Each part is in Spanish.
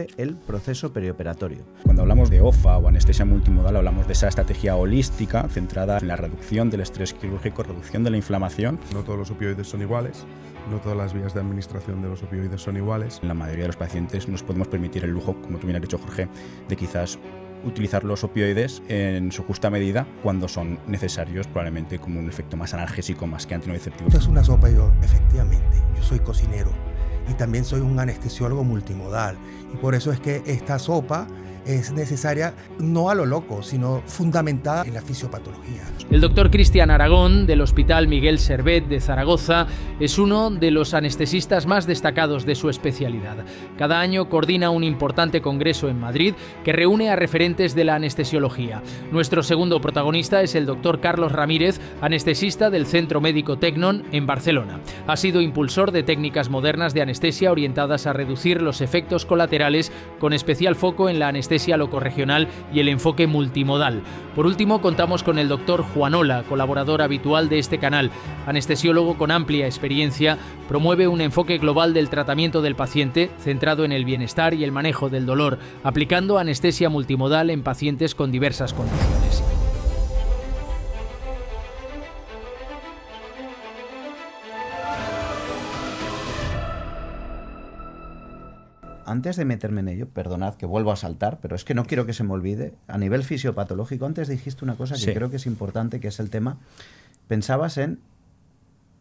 durante el proceso perioperatorio. Cuando hablamos de OFA o anestesia multimodal, hablamos de esa estrategia holística centrada en la reducción del estrés quirúrgico, reducción de la inflamación. No todos los opioides son iguales, no todas las vías de administración de los opioides son iguales. En la mayoría de los pacientes nos podemos permitir el lujo, como tú bien has dicho, Jorge, de quizás utilizar los opioides en su justa medida cuando son necesarios, probablemente como un efecto más analgésico más que antinociceptivo. Esto es una sopa, efectivamente, yo soy cocinero y también soy un anestesiólogo multimodal, y por eso es que esta sopa es necesaria no a lo loco, sino fundamentada en la fisiopatología. El doctor Cristian Aragón, del Hospital Miguel Servet de Zaragoza, es uno de los anestesistas más destacados de su especialidad. Cada año coordina un importante congreso en Madrid que reúne a referentes de la anestesiología. Nuestro segundo protagonista es el doctor Carlos Ramírez, anestesista del Centro Médico Tecnon en Barcelona. Ha sido impulsor de técnicas modernas de anestesia orientadas a reducir los efectos colaterales, con especial foco en la anestesia locorregional y el enfoque multimodal. Por último, contamos con el doctor Juanola, colaborador habitual de este canal. Anestesiólogo con amplia experiencia, promueve un enfoque global del tratamiento del paciente centrado en el bienestar y el manejo del dolor, aplicando anestesia multimodal en pacientes con diversas condiciones. Antes de meterme en ello, perdonad que vuelvo a saltar, pero es que no quiero que se me olvide. A nivel fisiopatológico, antes dijiste una cosa que creo que es importante, que es el tema. Pensabas en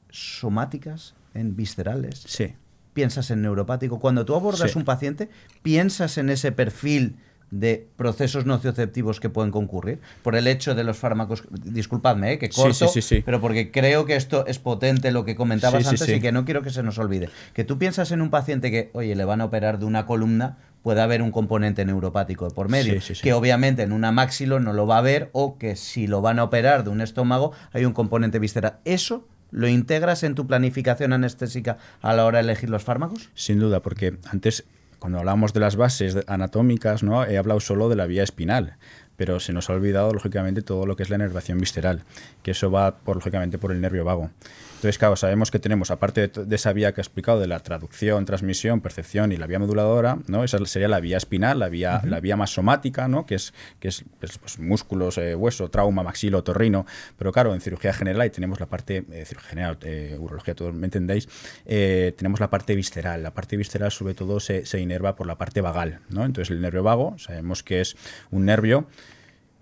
somáticas, en viscerales. Sí. Piensas en neuropático. Cuando tú abordas un paciente, piensas en ese perfil de procesos nocioceptivos que pueden concurrir por el hecho de los fármacos. Disculpadme, que corto, pero porque creo que esto es potente lo que comentabas antes y que no quiero que se nos olvide. Que tú piensas en un paciente que, oye, le van a operar de una columna, puede haber un componente neuropático por medio, que obviamente en una maxilo no lo va a haber, o que si lo van a operar de un estómago hay un componente visceral. ¿Eso lo integras en tu planificación anestésica a la hora de elegir los fármacos? Sin duda, porque antes, cuando hablamos de las bases anatómicas, ¿no?, he hablado solo de la vía espinal, pero se nos ha olvidado, lógicamente, todo lo que es la inervación visceral, que eso va, lógicamente, por el nervio vago. Entonces, claro, sabemos que tenemos, aparte de esa vía que he explicado, de la traducción, transmisión, percepción y la vía moduladora, ¿no?, esa sería la vía espinal, la vía más somática, ¿no?, que es pues, músculos, hueso, trauma, maxilo, otorrino. Pero claro, en cirugía general, ahí tenemos la parte, cirugía general, urología, todos me entendéis, tenemos la parte visceral. La parte visceral, sobre todo, se inerva por la parte vagal, ¿no? Entonces, el nervio vago, sabemos que es un nervio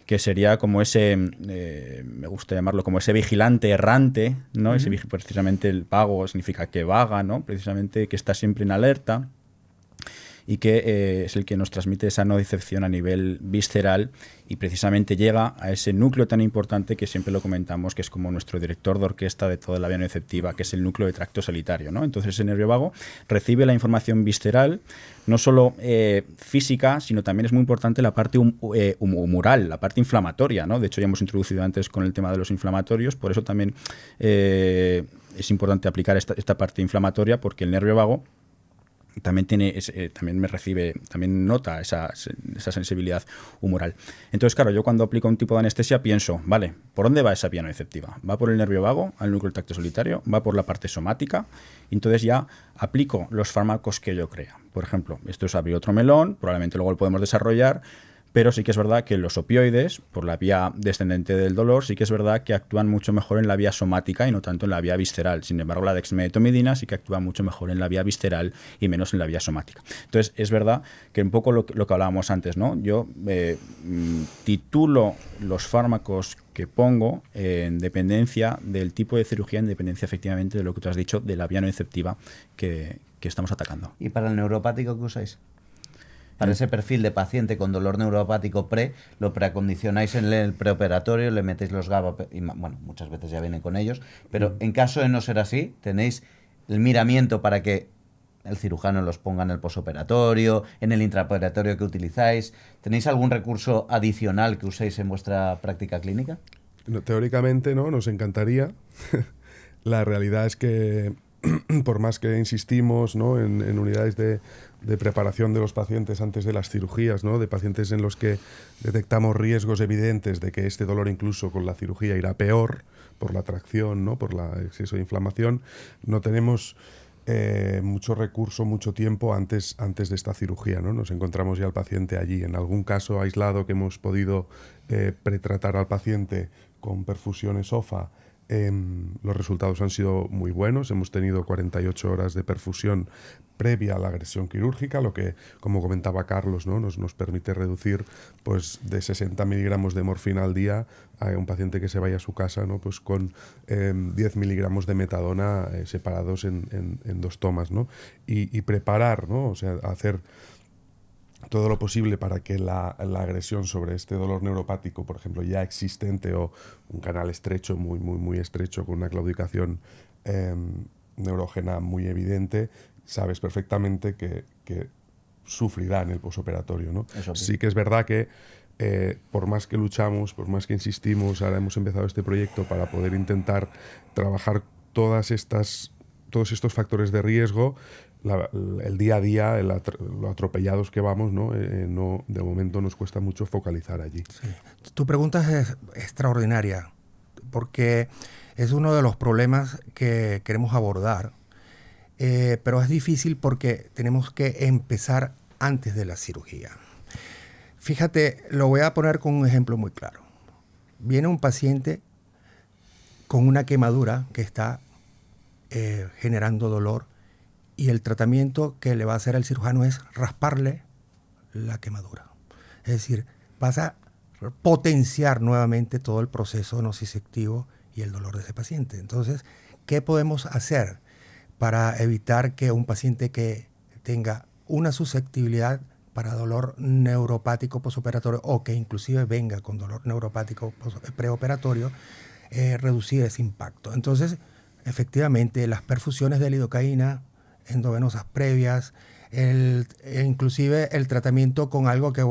que sería como ese, me gusta llamarlo como ese vigilante errante, ¿no? Precisamente el vago significa que vaga, ¿no? Precisamente que está siempre en alerta, y que es el que nos transmite esa nocicepción a nivel visceral, y precisamente llega a ese núcleo tan importante que siempre lo comentamos, que es como nuestro director de orquesta de toda la vía nociceptiva, que es el núcleo de tracto solitario, ¿no? Entonces ese nervio vago recibe la información visceral, no solo física, sino también es muy importante la parte humoral, la parte inflamatoria, ¿no? De hecho, ya hemos introducido antes con el tema de los inflamatorios, por eso también es importante aplicar esta parte inflamatoria, porque el nervio vago también también nota esa sensibilidad humoral. Entonces, claro, yo cuando aplico un tipo de anestesia pienso, vale, ¿por dónde va esa vía nociceptiva? ¿Va por el nervio vago, al núcleo del tracto solitario? ¿Va por la parte somática? Y entonces ya aplico los fármacos que yo crea. Por ejemplo, esto es abrir otro melón, probablemente luego lo podemos desarrollar, pero sí que es verdad que los opioides, por la vía descendente del dolor, sí que es verdad que actúan mucho mejor en la vía somática y no tanto en la vía visceral. Sin embargo, la dexmedetomidina sí que actúa mucho mejor en la vía visceral y menos en la vía somática. Entonces, es verdad que un poco lo que hablábamos antes, ¿no? Yo titulo los fármacos que pongo en dependencia del tipo de cirugía, en dependencia efectivamente de lo que tú has dicho, de la vía nociceptiva que estamos atacando. ¿Y para el neuropático qué usáis? Para ese perfil de paciente con dolor neuropático lo preacondicionáis en el preoperatorio, le metéis los GABA, y bueno, muchas veces ya vienen con ellos, pero en caso de no ser así, tenéis el miramiento para que el cirujano los ponga en el posoperatorio, en el intraoperatorio que utilizáis. ¿Tenéis algún recurso adicional que uséis en vuestra práctica clínica? No, teóricamente no, nos encantaría. La realidad es que por más que insistimos, ¿no?, en unidades de preparación de los pacientes antes de las cirugías, ¿no?, de pacientes en los que detectamos riesgos evidentes de que este dolor incluso con la cirugía irá peor por la tracción, ¿no?, por el exceso de inflamación, no tenemos mucho recurso, mucho tiempo antes de esta cirugía, ¿no? Nos encontramos ya al paciente allí. En algún caso aislado que hemos podido pretratar al paciente con perfusión esófaga, los resultados han sido muy buenos. Hemos tenido 48 horas de perfusión previa a la agresión quirúrgica, lo que, como comentaba Carlos, ¿no? nos permite reducir pues, de 60 miligramos de morfina al día a un paciente que se vaya a su casa, ¿no? Pues con 10 miligramos de metadona separados en 2 tomas, ¿no? Y preparar, ¿no? O sea, hacer todo lo posible para que la agresión sobre este dolor neuropático, por ejemplo, ya existente o un canal estrecho, muy estrecho, con una claudicación neurógena muy evidente, sabes perfectamente que sufrirá en el posoperatorio, ¿no? Sí que es verdad que por más que luchamos, por más que insistimos, ahora hemos empezado este proyecto para poder intentar trabajar todos estos factores de riesgo. El día a día, lo atropellados que vamos, ¿no? De momento nos cuesta mucho focalizar allí. Sí. Tu pregunta es extraordinaria, porque es uno de los problemas que queremos abordar, pero es difícil porque tenemos que empezar antes de la cirugía. Fíjate, lo voy a poner con un ejemplo muy claro. Viene un paciente con una quemadura que está generando dolor, y el tratamiento que le va a hacer el cirujano es rasparle la quemadura. Es decir, vas a potenciar nuevamente todo el proceso nociceptivo y el dolor de ese paciente. Entonces, ¿qué podemos hacer para evitar que un paciente que tenga una susceptibilidad para dolor neuropático posoperatorio o que inclusive venga con dolor neuropático preoperatorio, reducir ese impacto? Entonces, efectivamente, las perfusiones de lidocaína endovenosas previas, inclusive el tratamiento con algo que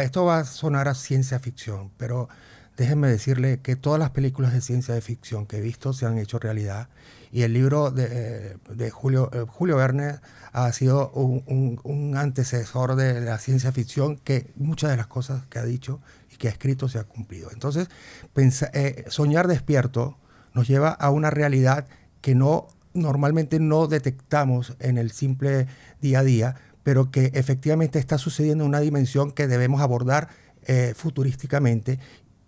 esto va a sonar a ciencia ficción, pero déjenme decirle que todas las películas de ciencia de ficción que he visto se han hecho realidad, y el libro de Julio Verne ha sido un antecesor de la ciencia ficción, que muchas de las cosas que ha dicho y que ha escrito se ha cumplido. Entonces, soñar despierto nos lleva a una realidad que normalmente no detectamos en el simple día a día, pero que efectivamente está sucediendo en una dimensión que debemos abordar futurísticamente,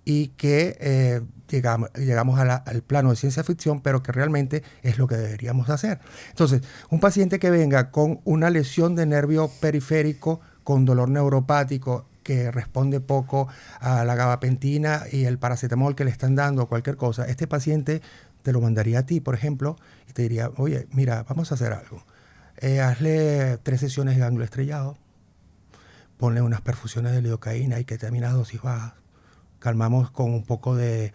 y que llegamos al plano de ciencia ficción, pero que realmente es lo que deberíamos hacer. Entonces, un paciente que venga con una lesión de nervio periférico, con dolor neuropático, que responde poco a la gabapentina y el paracetamol que le están dando, cualquier cosa, este paciente te lo mandaría a ti, por ejemplo, y te diría, oye, mira, vamos a hacer algo. Hazle 3 sesiones de ganglio estrellado, ponle unas perfusiones de lidocaína y ketaminas dosis bajas, calmamos con un poco de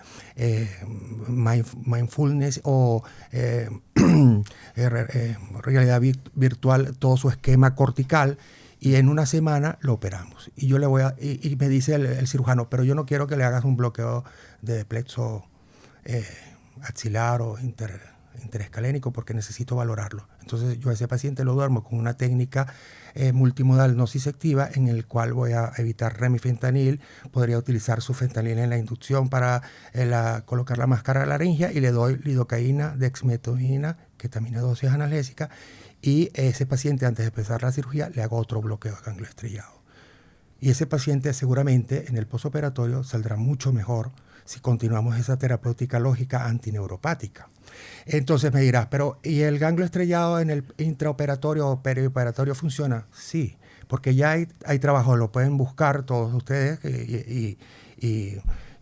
mindfulness o realidad virtual todo su esquema cortical, y en una semana lo operamos. Y yo le voy y me dice el cirujano, pero yo no quiero que le hagas un bloqueo de plexo axilar o interescalénico, porque necesito valorarlo. Entonces yo a ese paciente lo duermo con una técnica multimodal nociceptiva, en el cual voy a evitar remifentanil, podría utilizar su fentanil en la inducción para colocar la máscara de laringia, y le doy lidocaína, dexmedetomidina, ketamina dosis analgésica, y ese paciente, antes de empezar la cirugía, le hago otro bloqueo de ganglio estrellado. Y ese paciente seguramente en el posoperatorio saldrá mucho mejor si continuamos esa terapéutica lógica antineuropática. Entonces me dirás, pero ¿y el ganglio estrellado en el intraoperatorio o perioperatorio funciona? Sí, porque ya hay trabajo, lo pueden buscar todos ustedes, y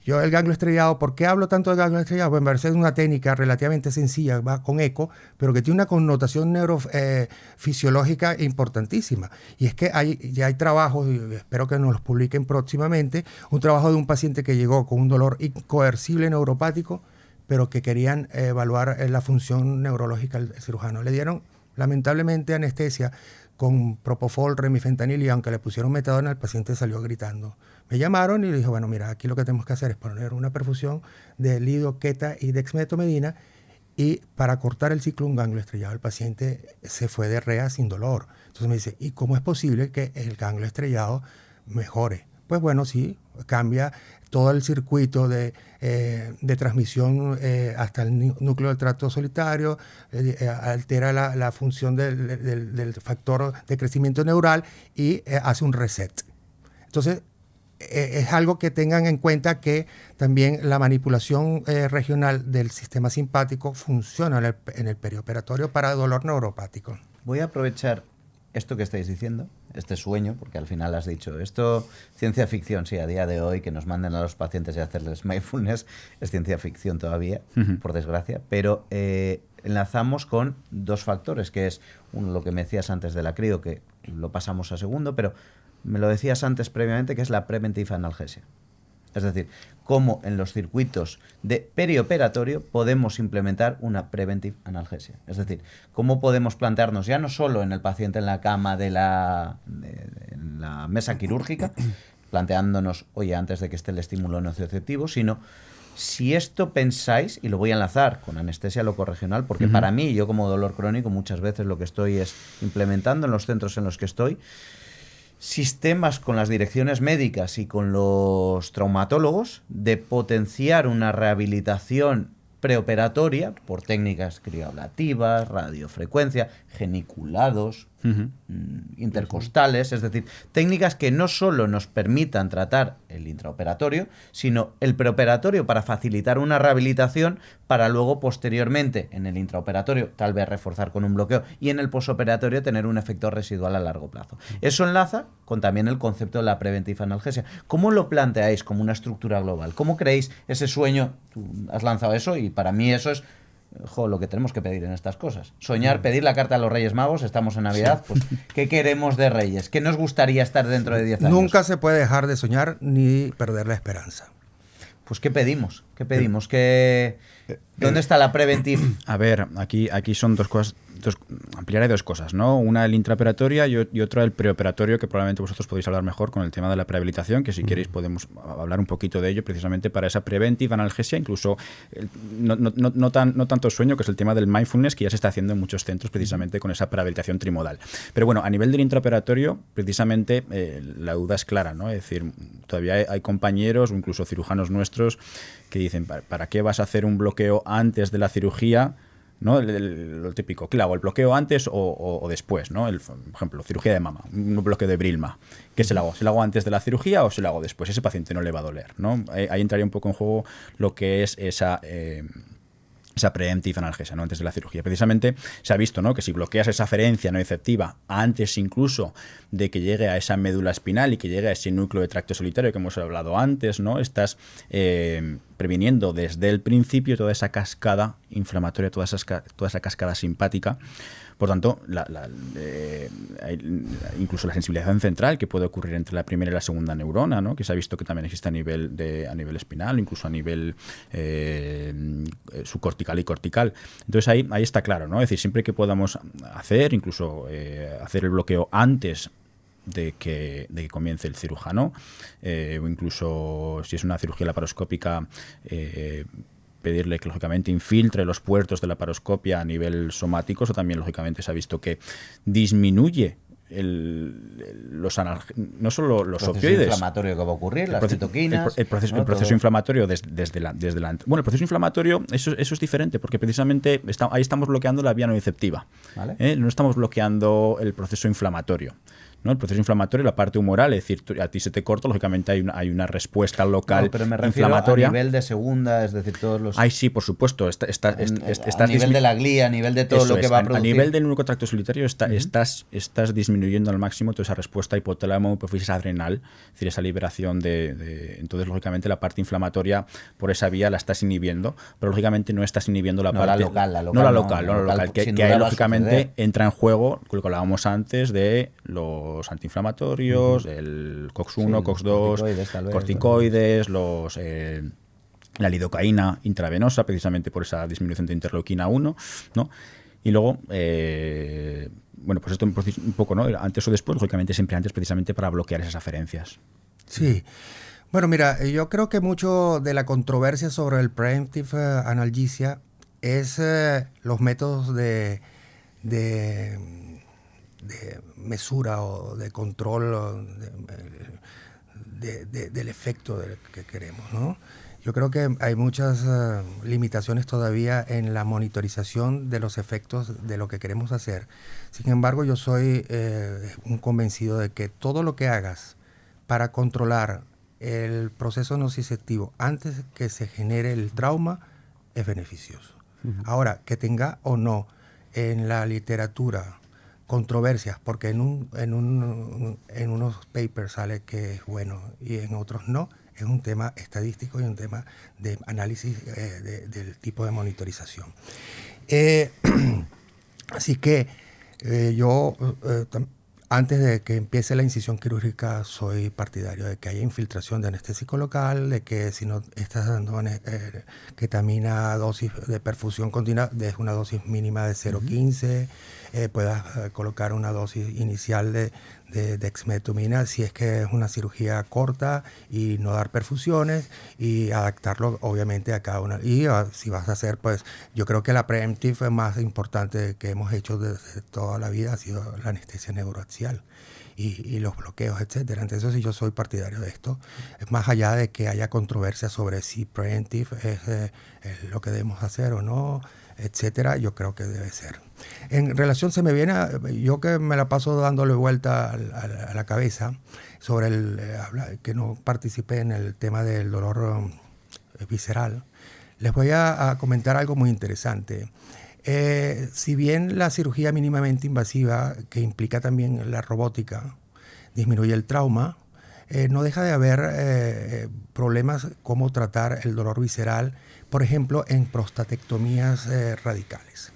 yo el ganglio estrellado, ¿por qué hablo tanto de ganglio estrellado? Pues me parece una técnica relativamente sencilla, va con eco, pero que tiene una connotación neurofisiológica importantísima. Y es que ya hay trabajos, y espero que nos los publiquen próximamente, un trabajo de un paciente que llegó con un dolor incoercible neuropático, pero que querían evaluar la función neurológica del cirujano. Le dieron, lamentablemente, anestesia con propofol, remifentanil, y aunque le pusieron metadona, el paciente salió gritando. Me llamaron y le dije, bueno, mira, aquí lo que tenemos que hacer es poner una perfusión de lido, keta y dexmedetomidina, y para cortar el ciclo un ganglio estrellado. El paciente se fue de REA sin dolor. Entonces me dice, ¿y cómo es posible que el ganglio estrellado mejore? pues bueno, sí, cambia todo el circuito de transmisión hasta el núcleo del tracto solitario, altera la función del factor de crecimiento neural y hace un reset. Entonces, es algo que tengan en cuenta, que también la manipulación regional del sistema simpático funciona en el perioperatorio para dolor neuropático. Voy a aprovechar esto que estáis diciendo, este sueño, porque al final has dicho, esto, ciencia ficción, sí, a día de hoy, que nos manden a los pacientes y hacerles mindfulness, es ciencia ficción todavía, por desgracia, pero enlazamos con dos factores, que es uno, lo que me decías antes de la crio, que lo pasamos a segundo, pero me lo decías antes previamente, que es la preventive analgesia. Es decir, cómo en los circuitos de perioperatorio podemos implementar una preventive analgesia. Es decir, cómo podemos plantearnos ya no solo en el paciente en la cama en la mesa quirúrgica, planteándonos, oye, antes de que esté el estímulo nocioceptivo, sino si esto pensáis, y lo voy a enlazar con anestesia locorregional, porque para mí, yo como dolor crónico, muchas veces lo que estoy es implementando en los centros en los que estoy sistemas con las direcciones médicas y con los traumatólogos de potenciar una rehabilitación preoperatoria por técnicas crioablativas, radiofrecuencia, geniculados, intercostales, es decir, técnicas que no solo nos permitan tratar el intraoperatorio, sino el preoperatorio para facilitar una rehabilitación para luego posteriormente en el intraoperatorio tal vez reforzar con un bloqueo y en el posoperatorio tener un efecto residual a largo plazo. Eso enlaza con también el concepto de la preventiva analgesia. ¿Cómo lo planteáis como una estructura global? ¿Cómo creéis ese sueño? Tú has lanzado eso y para mí eso es lo que tenemos que pedir en estas cosas. Soñar, pedir la carta a los Reyes Magos, estamos en Navidad, pues ¿qué queremos de Reyes? ¿Qué nos gustaría estar dentro de 10 años? Nunca se puede dejar de soñar ni perder la esperanza. Pues ¿qué pedimos? ¿Qué pedimos? ¿Dónde está la preventiva? A ver, aquí son dos cosas. Ampliaré dos cosas, ¿no? Una el intraoperatoria y otra el preoperatorio, que probablemente vosotros podéis hablar mejor con el tema de la prehabilitación, que si queréis podemos hablar un poquito de ello precisamente para esa preventiva analgesia, incluso no tanto sueño, que es el tema del mindfulness, que ya se está haciendo en muchos centros precisamente con esa prehabilitación trimodal. Pero bueno, a nivel del intraoperatorio, precisamente la duda es clara, ¿no? Es decir, todavía hay compañeros o incluso cirujanos nuestros que dicen, ¿para qué vas a hacer un bloqueo antes de la cirugía? ¿No? Lo típico, ¿qué hago? ¿El bloqueo antes o después? ¿No? Por ejemplo, cirugía de mama, un bloqueo de Brilma. ¿Qué se lo hago? ¿Se lo hago antes de la cirugía o se lo hago después? Ese paciente no le va a doler, ¿no? Ahí entraría un poco en juego lo que es esa preventiva analgesia, ¿no? Antes de la cirugía. Precisamente se ha visto, ¿no?, que si bloqueas esa aferencia nociceptiva antes incluso de que llegue a esa médula espinal y que llegue a ese núcleo de tracto solitario que hemos hablado antes, ¿no?, estás previniendo desde el principio toda esa cascada inflamatoria, toda esa cascada simpática. Por tanto, incluso la sensibilización central que puede ocurrir entre la primera y la segunda neurona, ¿no?, que se ha visto que también existe a nivel espinal, incluso a nivel subcortical y cortical. Entonces ahí está claro, ¿no? Es decir, siempre que podamos hacer, incluso hacer el bloqueo antes de que comience el cirujano, o incluso si es una cirugía laparoscópica, pedirle que lógicamente infiltre los puertos de la laparoscopia a nivel somático. Eso también lógicamente se ha visto que disminuye no solo los opioides. El proceso inflamatorio que va a ocurrir, las citoquinas. El proceso inflamatorio desde la. Bueno, el proceso inflamatorio, eso es diferente, porque precisamente ahí estamos bloqueando la vía nociceptiva. ¿Vale? No estamos bloqueando el proceso inflamatorio, ¿no? El proceso inflamatorio, la parte humoral, es decir, a ti se te corta, lógicamente hay una respuesta local inflamatoria. Pero me refiero a nivel de segunda, es decir, todos los... Ay, sí, por supuesto. A nivel de la glía, a nivel de todo lo que va a producir. A nivel del núcleo tracto solitario estás disminuyendo al máximo toda esa respuesta hipotálamo, hipófisis adrenal, es decir, esa liberación entonces, lógicamente, la parte inflamatoria por esa vía la estás inhibiendo, pero lógicamente no estás inhibiendo la parte... No la local, que ahí lógicamente entra en juego lo que hablábamos antes de los antiinflamatorios, el COX-1, COX-2, corticoides, la lidocaína intravenosa, precisamente por esa disminución de interleuquina 1, ¿no? Y luego, bueno, pues esto un poco, ¿no?, antes o después, lógicamente siempre antes, precisamente para bloquear esas aferencias. Sí. Bueno, mira, yo creo que mucho de la controversia sobre el preventive analgesia es los métodos de mesura o de control del efecto que queremos, ¿no? Yo creo que hay muchas limitaciones todavía en la monitorización de los efectos de lo que queremos hacer. Sin embargo, yo soy un convencido de que todo lo que hagas para controlar el proceso nociceptivo antes que se genere el trauma es beneficioso. Ahora, que tenga o no en la literatura controversias, porque en unos papers sale que es bueno y en otros no, es un tema estadístico y un tema de análisis del tipo de monitorización. Así que yo, antes de que empiece la incisión quirúrgica, soy partidario de que haya infiltración de anestésico local, de que si no estás dando ketamina, dosis de perfusión continua, de una dosis mínima de 0,15, puedas colocar una dosis inicial de dexmedetomidina si es que es una cirugía corta y no dar perfusiones y adaptarlo obviamente a cada una. Y si vas a hacer, pues yo creo que la preemptive más importante que hemos hecho desde toda la vida ha sido la anestesia neuroaxial y los bloqueos, etcétera. Entonces yo soy partidario de esto. Más allá de que haya controversia sobre si preemptive es lo que debemos hacer o no, etcétera, yo creo que debe ser. En relación, se me viene, yo que me la paso dándole vuelta a la cabeza sobre que no participé en el tema del dolor visceral, les voy a comentar algo muy interesante. Si bien la cirugía mínimamente invasiva, que implica también la robótica, disminuye el trauma, no deja de haber problemas como tratar el dolor visceral, por ejemplo, en prostatectomías radicales.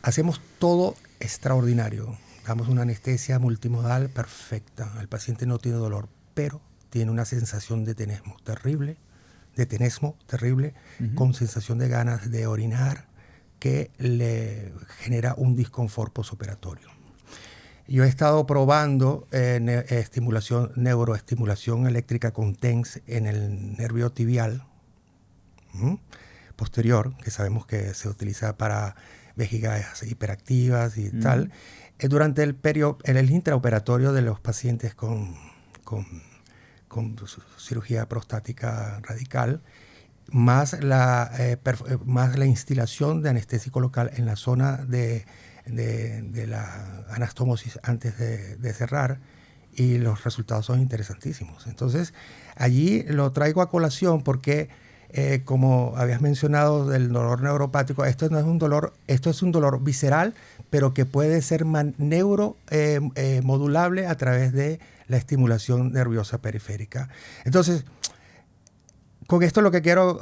Hacemos todo extraordinario. Damos una anestesia multimodal perfecta. El paciente no tiene dolor, pero tiene una sensación de tenesmo terrible, con sensación de ganas de orinar, que le genera un disconfort posoperatorio. Yo he estado probando neuroestimulación eléctrica con TENS en el nervio tibial posterior, que sabemos que se utiliza para vejigas hiperactivas y tal, durante el intraoperatorio de los pacientes con cirugía prostática radical, más la instilación de anestésico local en la zona de la anastomosis antes de cerrar, y los resultados son interesantísimos. Entonces, allí lo traigo a colación porque, como habías mencionado del dolor neuropático, esto no es un dolor, esto es un dolor visceral, pero que puede ser modulable a través de la estimulación nerviosa periférica. Entonces, con esto lo que quiero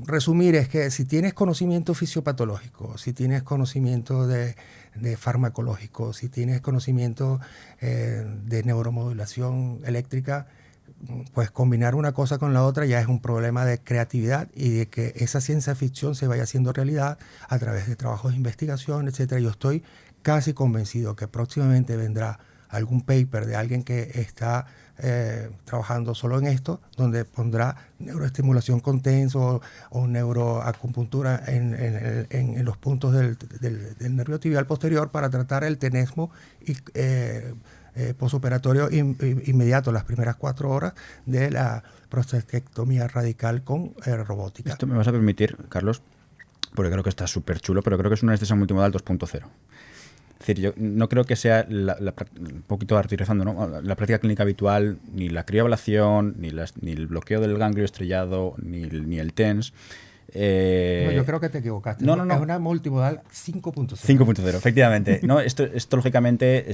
resumir es que si tienes conocimiento fisiopatológico, si tienes conocimiento de farmacológico, si tienes conocimiento de neuromodulación eléctrica, pues combinar una cosa con la otra ya es un problema de creatividad y de que esa ciencia ficción se vaya haciendo realidad a través de trabajos de investigación, etcétera. Yo estoy casi convencido que próximamente vendrá algún paper de alguien que está trabajando solo en esto, donde pondrá neuroestimulación con TENS o neuroacupuntura en los puntos del nervio tibial posterior para tratar el tenesmo y posoperatorio inmediato, las primeras 4 horas de la prostatectomía radical con robótica. Esto me vas a permitir, Carlos, porque creo que está súper chulo, pero creo que es una anestesia multimodal 2.0. Es decir, yo no creo que sea, un poquito artirizando, ¿no?, la práctica clínica habitual, ni la crioablación, ni el bloqueo del ganglio estrellado, ni el TENS. No, yo creo que te equivocaste. No. Es una multimodal 5.0. 5.0, efectivamente. No, esto lógicamente,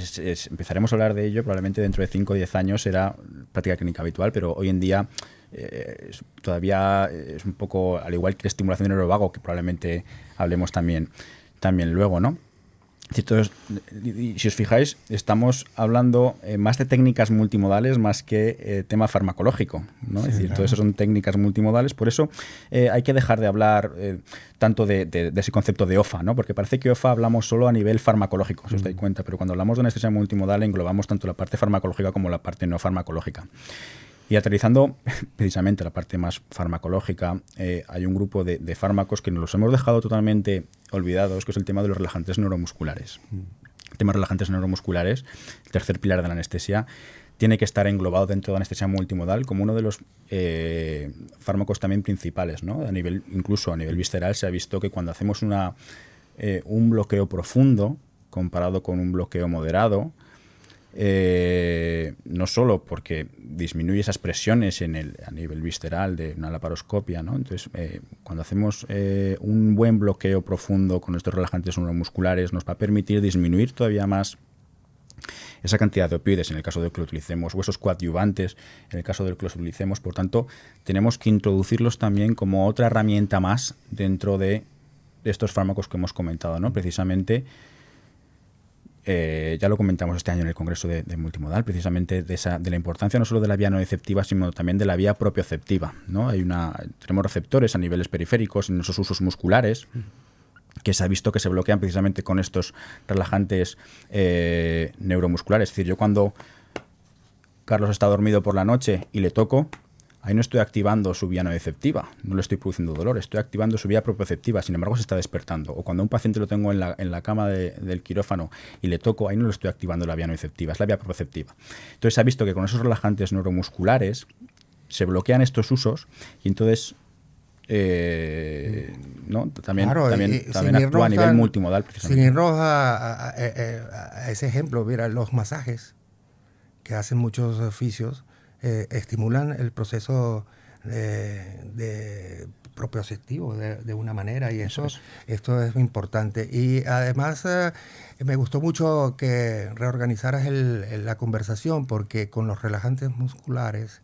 empezaremos a hablar de ello probablemente dentro de 5 o 10 años, será práctica clínica habitual, pero hoy en día todavía es un poco, al igual que la estimulación del neurovago, que probablemente hablemos también luego, ¿no? Entonces, si os fijáis, estamos hablando más de técnicas multimodales más que tema farmacológico, ¿no? Sí, es decir, todo eso son técnicas multimodales. Por eso hay que dejar de hablar tanto de ese concepto de OFA, ¿no? Porque parece que OFA hablamos solo a nivel farmacológico, si os dais cuenta, pero cuando hablamos de anestesia multimodal englobamos tanto la parte farmacológica como la parte no farmacológica. Y aterrizando precisamente la parte más farmacológica, hay un grupo de fármacos que nos los hemos dejado totalmente olvidados, que es el tema de los relajantes neuromusculares. El tema de relajantes neuromusculares, el tercer pilar de la anestesia, tiene que estar englobado dentro de anestesia multimodal como uno de los fármacos también principales, ¿no? Incluso a nivel visceral se ha visto que cuando hacemos un bloqueo profundo comparado con un bloqueo moderado, no solo porque disminuye esas presiones a nivel visceral de una laparoscopia, ¿no? Entonces, cuando hacemos un buen bloqueo profundo con estos relajantes neuromusculares, nos va a permitir disminuir todavía más esa cantidad de opioides en el caso de que lo utilicemos, o esos coadyuvantes en el caso de que los utilicemos. Por tanto, tenemos que introducirlos también como otra herramienta más dentro de estos fármacos que hemos comentado, ¿no? Precisamente, ya lo comentamos este año en el Congreso de Multimodal, precisamente de la importancia no solo de la vía nociceptiva, sino también de la vía propioceptiva, ¿no? Tenemos receptores a niveles periféricos en esos usos musculares que se ha visto que se bloquean precisamente con estos relajantes neuromusculares. Es decir, yo cuando Carlos está dormido por la noche y le toco, ahí no estoy activando su vía nociceptiva, no le estoy produciendo dolor, estoy activando su vía propioceptiva, sin embargo se está despertando. O cuando a un paciente lo tengo en la cama del quirófano y le toco, ahí no le estoy activando la vía nociceptiva, es la vía propioceptiva. Entonces se ha visto que con esos relajantes neuromusculares se bloquean estos usos y entonces ¿no? También actúa a nivel multimodal. Sin irnos a ese ejemplo, mira, los masajes que hacen muchos oficios estimulan el proceso de propioceptivo de una manera, y esto es importante. Y además me gustó mucho que reorganizaras la conversación, porque con los relajantes musculares,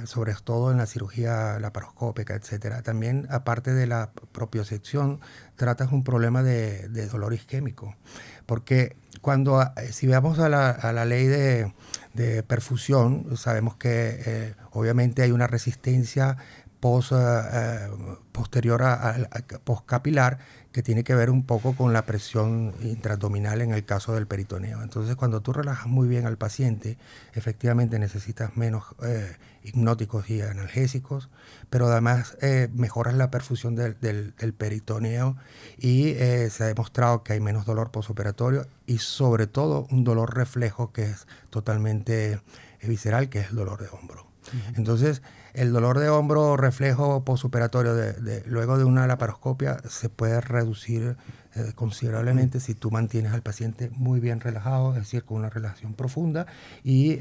sobre todo en la cirugía laparoscópica, etcétera, también, aparte de la propiocepción, tratas un problema de dolor isquémico, porque si veamos a la ley de perfusión, sabemos que obviamente hay una resistencia posterior postcapilar, que tiene que ver un poco con la presión intraabdominal en el caso del peritoneo. Entonces, cuando tú relajas muy bien al paciente, efectivamente necesitas menos hipnóticos y analgésicos, pero además mejoras la perfusión del peritoneo, y se ha demostrado que hay menos dolor postoperatorio y sobre todo un dolor reflejo que es totalmente visceral, que es el dolor de hombro. Entonces, el dolor de hombro reflejo postoperatorio luego de una laparoscopia se puede reducir considerablemente si tú mantienes al paciente muy bien relajado, es decir, con una relajación profunda. Y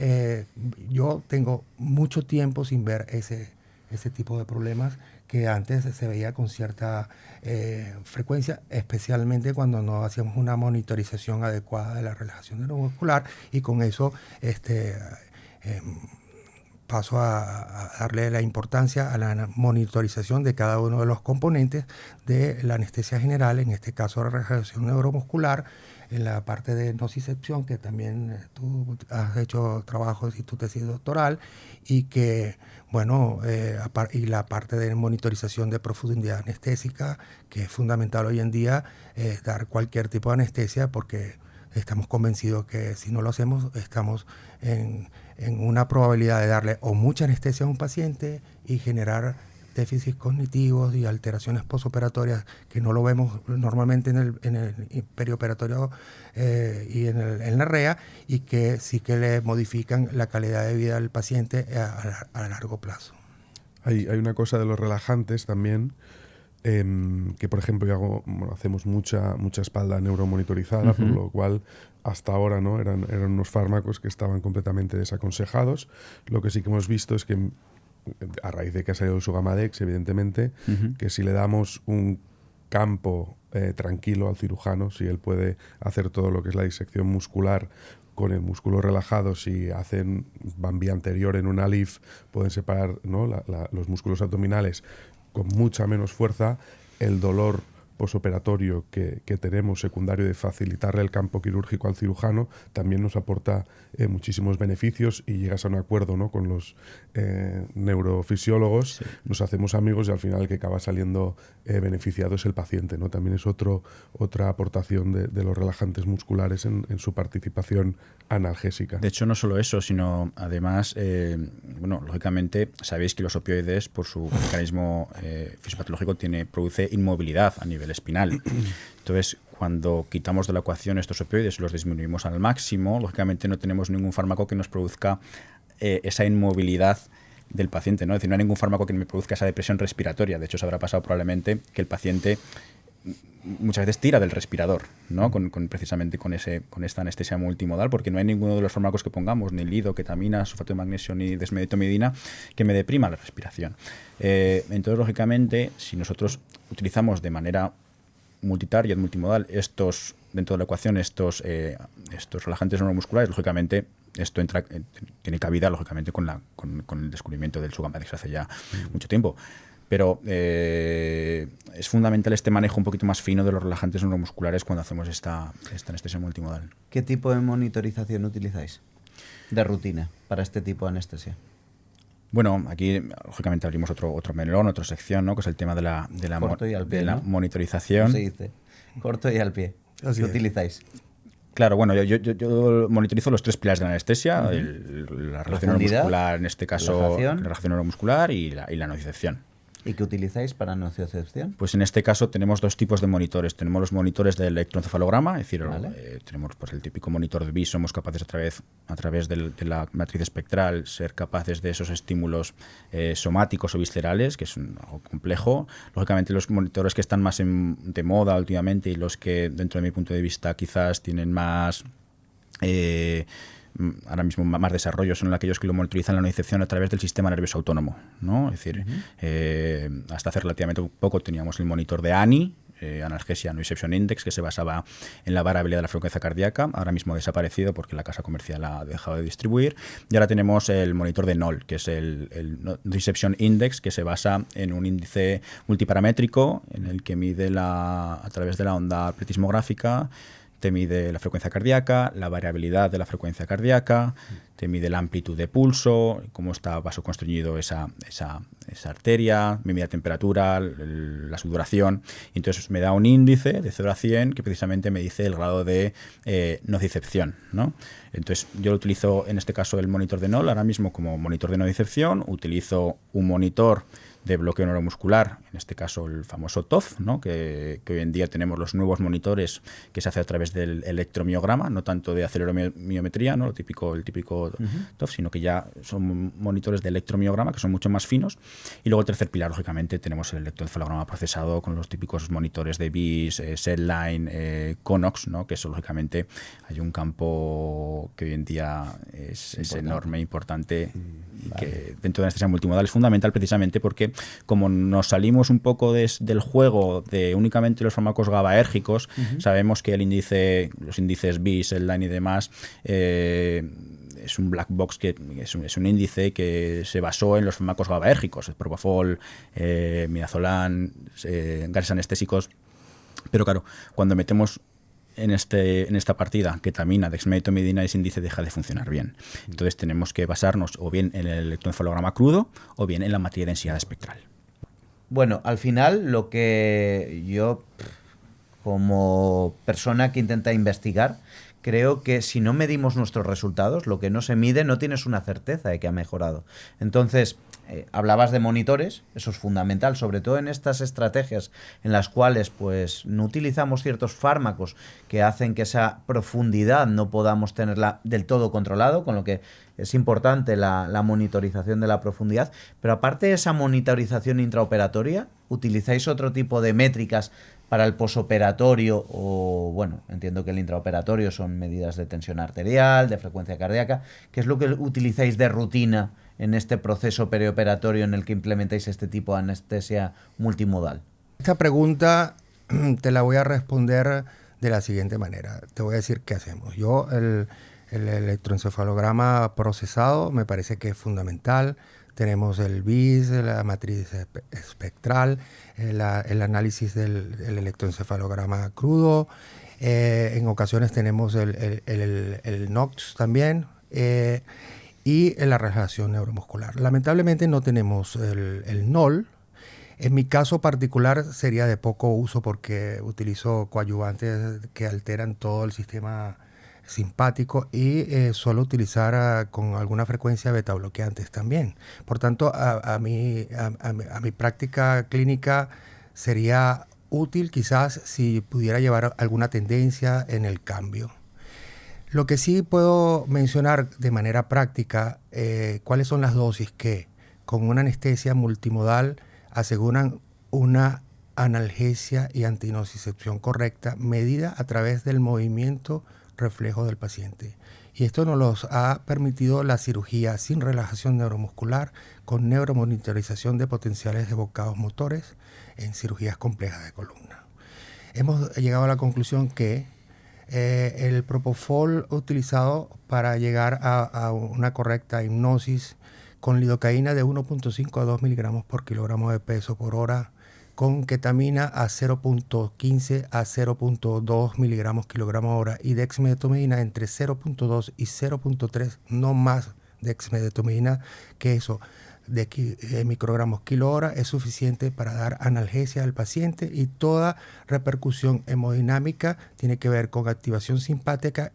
yo tengo mucho tiempo sin ver ese tipo de problemas que antes se veía con cierta frecuencia, especialmente cuando no hacíamos una monitorización adecuada de la relajación neuromuscular, y con eso paso a darle la importancia a la monitorización de cada uno de los componentes de la anestesia general, en este caso la relajación neuromuscular, en la parte de nocicepción, que también tú has hecho trabajos y tu tesis doctoral, y que, bueno, y la parte de monitorización de profundidad anestésica, que es fundamental hoy en día, dar cualquier tipo de anestesia, porque estamos convencidos que si no lo hacemos, estamos en una probabilidad de darle o mucha anestesia a un paciente y generar déficits cognitivos y alteraciones postoperatorias que no lo vemos normalmente en el perioperatorio y en la REA, y que sí que le modifican la calidad de vida del paciente a largo plazo. Hay una cosa de los relajantes también, que por ejemplo hacemos mucha espalda neuromonitorizada, por lo cual hasta ahora no eran unos fármacos que estaban completamente desaconsejados. Lo que sí que hemos visto es que, a raíz de que ha salido el Sugamadex, evidentemente, que si le damos un campo tranquilo al cirujano, si él puede hacer todo lo que es la disección muscular con el músculo relajado, si van vía anterior en una LIF, pueden separar, ¿no?, los músculos abdominales con mucha menos fuerza, el dolor posoperatorio que tenemos secundario de facilitarle el campo quirúrgico al cirujano también nos aporta muchísimos beneficios, y llegas a un acuerdo, ¿no?, con los neurofisiólogos, nos hacemos amigos, y al final el que acaba saliendo beneficiado es el paciente, ¿no? También es otra aportación de los relajantes musculares en su participación analgésica. De hecho, no solo eso, sino además, lógicamente sabéis que los opioides, por su mecanismo fisiopatológico, produce inmovilidad a nivel espinal. Entonces, cuando quitamos de la ecuación estos opioides y los disminuimos al máximo, lógicamente no tenemos ningún fármaco que nos produzca esa inmovilidad del paciente, ¿no? Es decir, no hay ningún fármaco que me produzca esa depresión respiratoria. De hecho, se habrá pasado probablemente que el paciente muchas veces tira del respirador, ¿no? Precisamente con esta anestesia multimodal, porque no hay ninguno de los fármacos que pongamos, ni lido, ketamina, sulfato de magnesio, ni desmedetomidina, que me deprima la respiración. Entonces, lógicamente, si nosotros utilizamos de manera multitarget, multimodal, dentro de la ecuación, estos relajantes neuromusculares, lógicamente, esto tiene cabida, lógicamente, con el descubrimiento del Sugammadex hace ya mucho tiempo. Pero es fundamental este manejo un poquito más fino de los relajantes neuromusculares cuando hacemos esta anestesia multimodal. ¿Qué tipo de monitorización utilizáis de rutina para este tipo de anestesia? Bueno, aquí lógicamente abrimos otro melón, otra sección, ¿no? Que es el tema de la ¿no? monitorización. ¿Cómo se dice? Corto y al pie. ¿Qué utilizáis? Claro, bueno, yo monitorizo los 3 pilares de la anestesia, la relación neuromuscular, en este caso la relación neuromuscular y la nocicepción. ¿Y qué utilizáis para nocicepción? Pues en este caso tenemos 2 tipos de monitores. Tenemos los monitores de electroencefalograma, es decir, tenemos pues el típico monitor de BIS, somos capaces a través de la matriz espectral ser capaces de esos estímulos somáticos o viscerales, que es algo complejo. Lógicamente los monitores que están más de moda últimamente y los que dentro de mi punto de vista quizás tienen más... ahora mismo más desarrollo son aquellos que lo monitorizan la nocicepción a través del sistema nervioso autónomo, ¿no? Es decir, hasta hace relativamente poco teníamos el monitor de ANI, analgesia nociception index, que se basaba en la variabilidad de la frecuencia cardíaca. Ahora mismo ha desaparecido porque la casa comercial ha dejado de distribuir. Y ahora tenemos el monitor de NOL, que es el nociception index, que se basa en un índice multiparamétrico en el que mide a través de la onda pletismográfica, te mide la frecuencia cardíaca, la variabilidad de la frecuencia cardíaca, te mide la amplitud de pulso, cómo está vasoconstriñido esa arteria, me mide la temperatura, la sudoración. Y entonces me da un índice de 0 a 100 que precisamente me dice el grado de nocicepción, ¿no? Entonces yo lo utilizo en este caso el monitor de NOL ahora mismo como monitor de nocicepción, utilizo un monitor de bloqueo neuromuscular, en este caso el famoso TOF, ¿no? Que hoy en día tenemos los nuevos monitores que se hace a través del electromiograma, no tanto de aceleromiometría, ¿no? El típico TOF, sino que ya son monitores de electromiograma que son mucho más finos. Y luego el tercer pilar, lógicamente, tenemos el electroencefalograma procesado con los típicos monitores de BIS, SedLine, Conox, ¿no? Que eso, lógicamente, hay un campo que hoy en día es enorme, importante, que dentro de la anestesia multimodal es fundamental precisamente porque como nos salimos un poco del juego de únicamente los fármacos GABAérgicos, sabemos que los índices BIS, SedLine y demás es un black box, que es un índice que se basó en los fármacos GABAérgicos, el propofol, midazolam, gases anestésicos. Pero claro, cuando metemos en esta partida ketamina, dexmedetomidina, ese índice deja de funcionar bien. Entonces tenemos que basarnos o bien en el electroencefalograma crudo o bien en la materia de densidad espectral. Bueno, al final lo que yo, como persona que intenta investigar, creo que si no medimos nuestros resultados, lo que no se mide, no tienes una certeza de que ha mejorado. Entonces, hablabas de monitores, eso es fundamental, sobre todo en estas estrategias en las cuales pues no utilizamos ciertos fármacos que hacen que esa profundidad no podamos tenerla del todo controlado, con lo que es importante la monitorización de la profundidad. Pero aparte de esa monitorización intraoperatoria, ¿utilizáis otro tipo de métricas para el posoperatorio? O, bueno, entiendo que el intraoperatorio son medidas de tensión arterial, de frecuencia cardíaca. ¿Qué es lo que utilizáis de rutina en este proceso perioperatorio en el que implementáis este tipo de anestesia multimodal? Esta pregunta te la voy a responder de la siguiente manera. Te voy a decir qué hacemos. Yo, el electroencefalograma procesado me parece que es fundamental. Tenemos el BIS, la matriz espectral, el análisis del electroencefalograma crudo. En ocasiones tenemos el NOx también. Y la relajación neuromuscular. Lamentablemente no tenemos el NOL. En mi caso particular sería de poco uso porque utilizo coadyuvantes que alteran todo el sistema simpático y suelo utilizar con alguna frecuencia beta bloqueantes también. Por tanto, a mi práctica clínica sería útil quizás si pudiera llevar alguna tendencia en el cambio. Lo que sí puedo mencionar de manera práctica, cuáles son las dosis que con una anestesia multimodal aseguran una analgesia y antinocicepción correcta medida a través del movimiento reflejo del paciente. Y esto nos los ha permitido la cirugía sin relajación neuromuscular con neuromonitorización de potenciales evocados motores en cirugías complejas de columna. Hemos llegado a la conclusión que el propofol utilizado para llegar a una correcta hipnosis con lidocaína de 1.5 a 2 miligramos por kilogramo de peso por hora, con ketamina a 0.15 a 0.2 miligramos kilogramo hora y dexmedetomidina entre 0.2 y 0.3, no más dexmedetomidina que eso, de microgramos kilo hora, es suficiente para dar analgesia al paciente, y toda repercusión hemodinámica tiene que ver con activación simpática,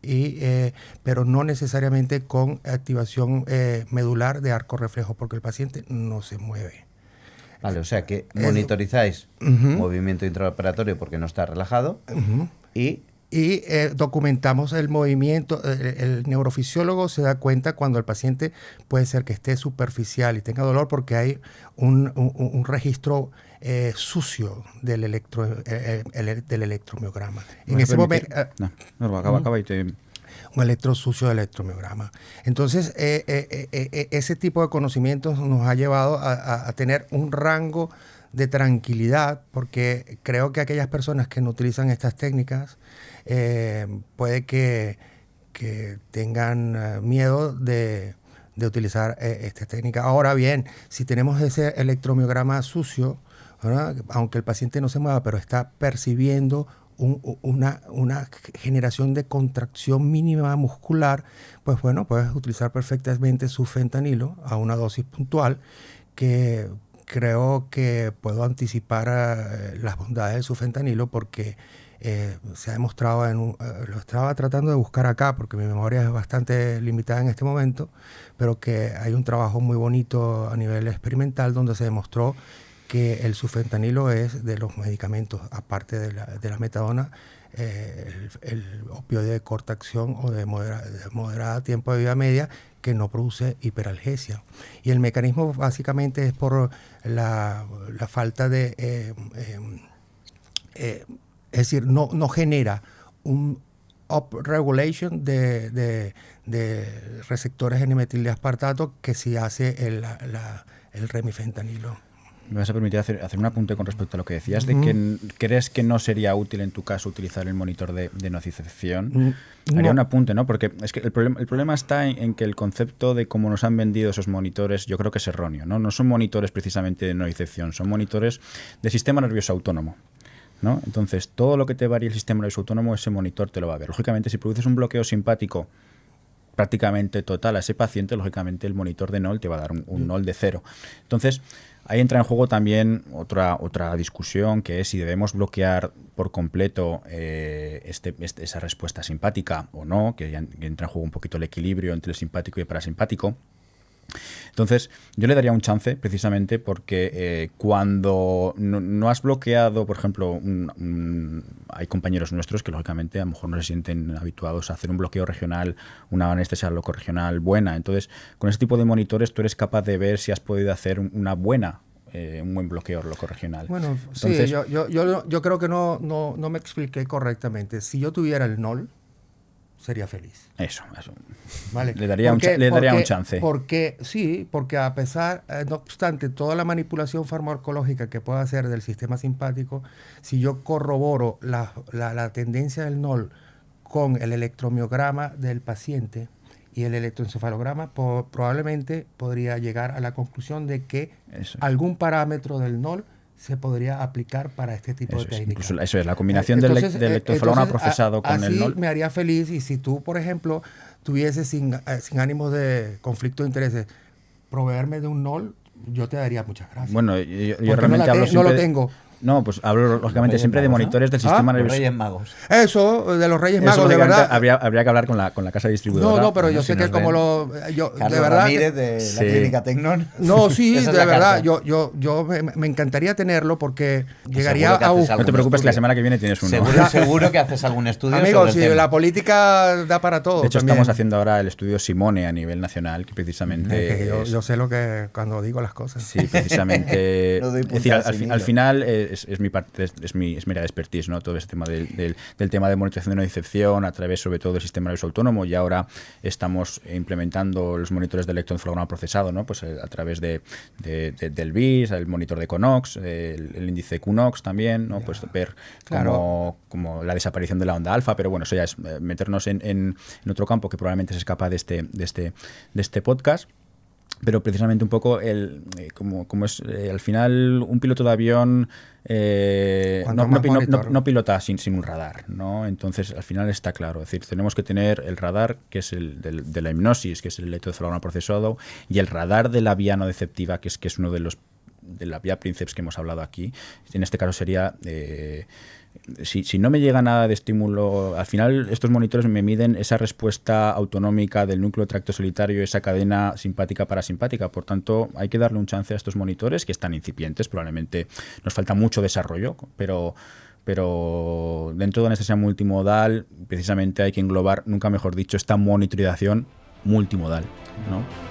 pero no necesariamente con activación medular de arco reflejo, porque el paciente no se mueve. Vale, o sea que monitorizáis movimiento intraoperatorio porque no está relajado y documentamos el movimiento. El neurofisiólogo se da cuenta cuando el paciente puede ser que esté superficial y tenga dolor porque hay un registro sucio del electromiograma. En ese momento... acaba y te... Un electrosucio del electromiograma. Entonces, ese tipo de conocimientos nos ha llevado a tener un rango de tranquilidad, porque creo que aquellas personas que no utilizan estas técnicas puede que tengan miedo de utilizar esta técnica. Ahora bien, si tenemos ese electromiograma sucio, ¿verdad?, aunque el paciente no se mueva, pero está percibiendo una generación de contracción mínima muscular, pues bueno, puedes utilizar perfectamente su fentanilo a una dosis puntual, que creo que puedo anticipar las bondades de su fentanilo, porque se ha demostrado, lo estaba tratando de buscar acá porque mi memoria es bastante limitada en este momento, pero que hay un trabajo muy bonito a nivel experimental donde se demostró que el sufentanilo es de los medicamentos, aparte de la metadona, el opioide de corta acción o de moderada tiempo de vida media, que no produce hiperalgesia. Y el mecanismo básicamente es por la falta de... es decir, no genera un upregulation de receptores N-metildeaspartato que sí hace el remifentanilo. Me vas a permitir hacer un apunte con respecto a lo que decías, de que crees que no sería útil en tu caso utilizar el monitor de nocicepción. Haría un apunte, ¿no? Porque es que el problema está en que el concepto de cómo nos han vendido esos monitores yo creo que es erróneo, ¿no? No son monitores precisamente de nocicepción, son monitores de sistema nervioso autónomo, ¿no? Entonces, todo lo que te varíe el sistema nervioso autónomo, ese monitor te lo va a ver. Lógicamente, si produces un bloqueo simpático prácticamente total a ese paciente, lógicamente el monitor de NOL te va a dar un NOL de 0. Entonces, ahí entra en juego también otra discusión, que es si debemos bloquear por completo esa respuesta simpática o no, que ya entra en juego un poquito el equilibrio entre el simpático y el parasimpático. Entonces, yo le daría un chance precisamente porque cuando no has bloqueado, por ejemplo, hay compañeros nuestros que lógicamente a lo mejor no se sienten habituados a hacer un bloqueo regional, una anestesia locorregional buena. Entonces, con ese tipo de monitores tú eres capaz de ver si has podido hacer un buen bloqueo locorregional. Bueno, entonces, sí, yo creo que no me expliqué correctamente. Si yo tuviera el NOL, sería feliz. Eso. Vale. Le daría un chance. Porque a pesar, no obstante, toda la manipulación farmacológica que pueda hacer del sistema simpático, si yo corroboro la tendencia del NOL con el electromiograma del paciente y el electroencefalograma, probablemente podría llegar a la conclusión de que algún parámetro del NOL se podría aplicar para este tipo de técnicas. Eso es, la combinación del electroencefalograma procesado con el NOL. Así me haría feliz, y si tú, por ejemplo, tuvieses sin ánimos de conflicto de intereses, proveerme de un NOL, yo te daría muchas gracias. Bueno, yo realmente no lo tengo. No, pues hablo lógicamente siempre de monitores del sistema nervioso. Reyes Magos. Eso, de los Reyes Magos, de verdad. Habría que hablar con la casa distribuidora. No, pero yo sé que como lo... Carlos de verdad Ramírez de la clínica Tecnon. No, sí, de verdad. Yo me encantaría tenerlo porque llegaría a... No te preocupes que la semana que viene tienes uno. Seguro que haces algún estudio. Amigos, si la política da para todo. De hecho, también. estamos haciendo ahora el estudio Simone a nivel nacional, que precisamente... yo sé lo que cuando digo las cosas. Sí, precisamente... es decir, al final es mi parte, es mi área de expertise, ¿no? Todo ese tema del tema de monitorización de nocicepción a través sobre todo del sistema nervioso autónomo, y ahora estamos implementando los monitores de electroencefalograma procesado, ¿no? Pues a través del BIS, el monitor de Conox, el índice QNOX también, ¿no? Pues ver como la desaparición de la onda alfa, pero bueno, eso ya es meternos en otro campo que probablemente se escapa de este podcast. Pero precisamente un poco como es al final un piloto de avión no pilota sin un radar, ¿no? Entonces al final está claro, es decir, tenemos que tener el radar que es el de la hipnosis, que es el electroencefalograma procesado, y el radar de la vía no deceptiva, que es uno de la vía Princeps que hemos hablado aquí. En este caso sería si no me llega nada de estímulo, al final estos monitores me miden esa respuesta autonómica del núcleo tracto solitario, esa cadena simpática parasimpática. Por tanto, hay que darle un chance a estos monitores que están incipientes, probablemente nos falta mucho desarrollo, pero dentro de la anestesia multimodal precisamente hay que englobar, nunca mejor dicho, esta monitorización multimodal, ¿no?